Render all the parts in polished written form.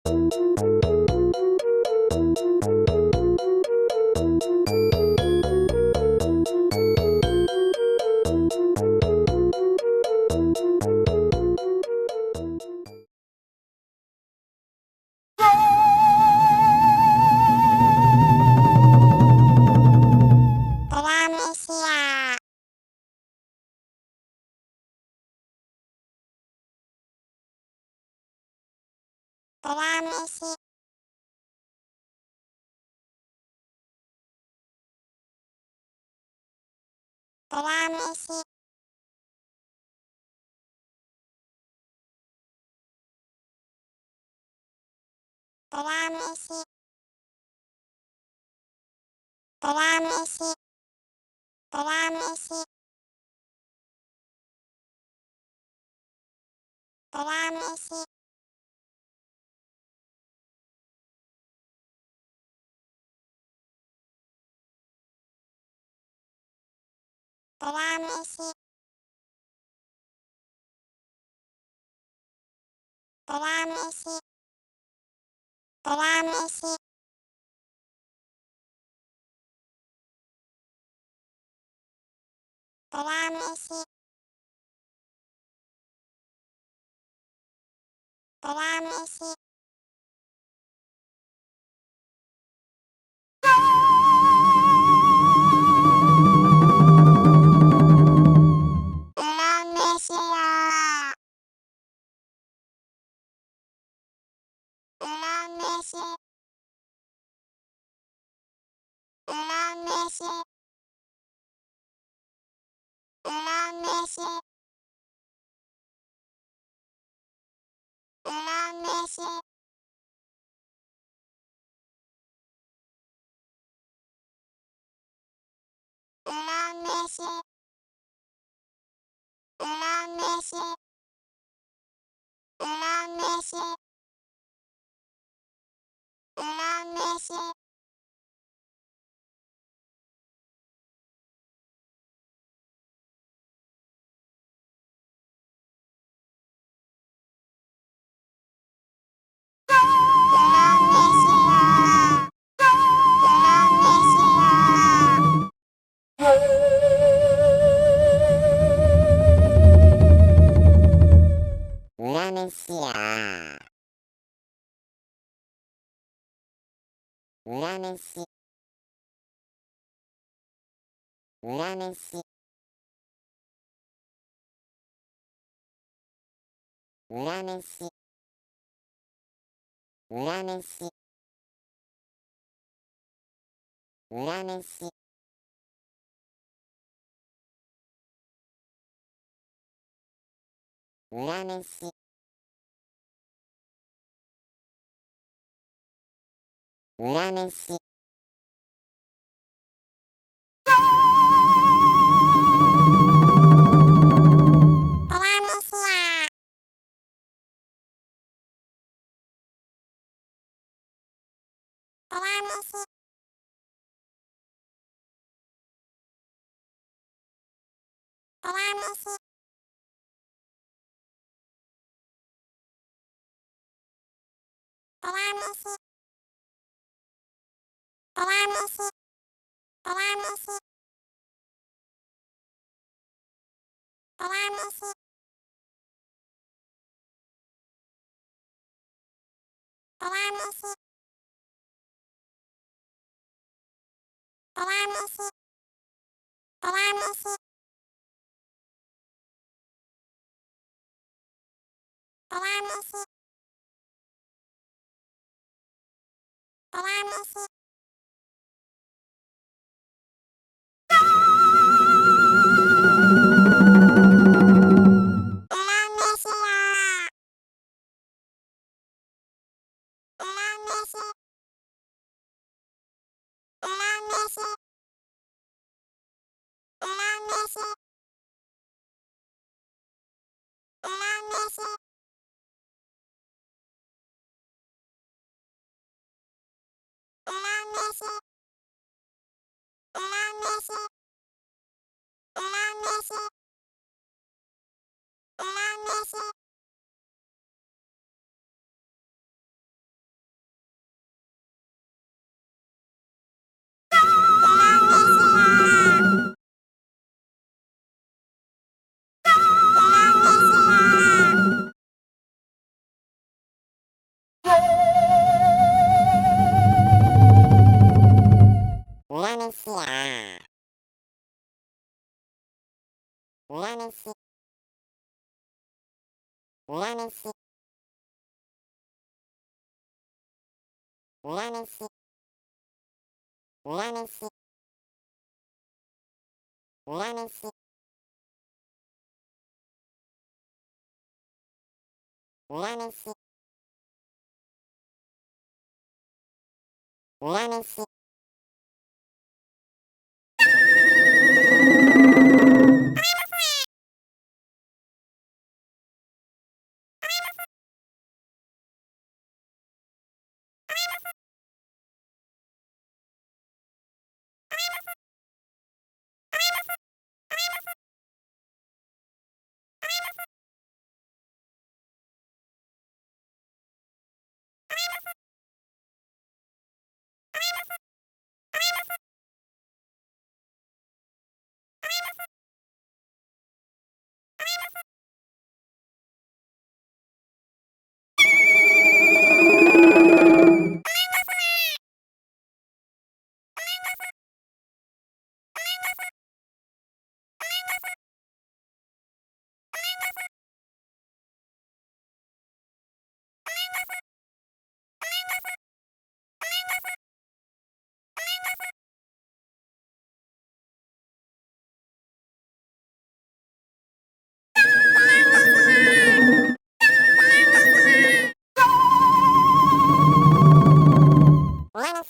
プラネシア。プラネシ。プラネシ。プラネシ。プラネシ。プラネシ。プラネシ。プラネシ。プラネシ。プラネシ。プラネシ。プラネシ。プラネシア。プラネシ。プラネシ。プラネシ。プラネシ。プラネシ。プラネシ。プラネシ。プラネシ。プラネシア。プラネシア。プラネシア。プラネシ。プラネシ。プラネシ。プラネシ。プラネシ。プラネシ。プラネシ。プラネシア。プラネシ。プラネシ。プラネシ。プラネシ。プラネシ。プラネシ。プラネシ。プラネシ。プラネシ。プラネシ。プラネシ。プラネシア。プラネシ。プラネシ。プラネシ。プラネシ。プラネシ。プラネシ。プラネシ。プラネシ。裏飯や。裏飯。裏飯。裏飯。裏飯。裏飯。裏飯。裏飯。裏飯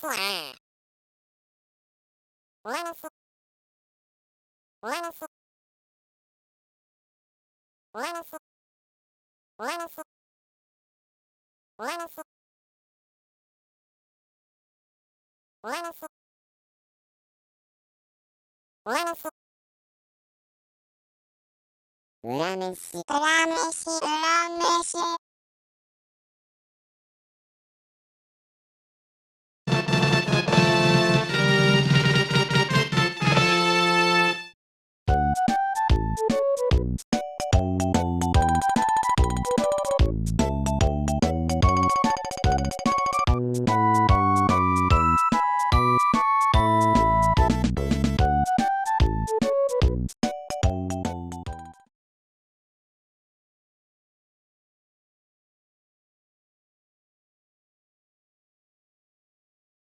や。裏飯。裏飯。裏飯。裏飯。裏飯。裏飯。裏飯。裏飯。裏飯。裏飯。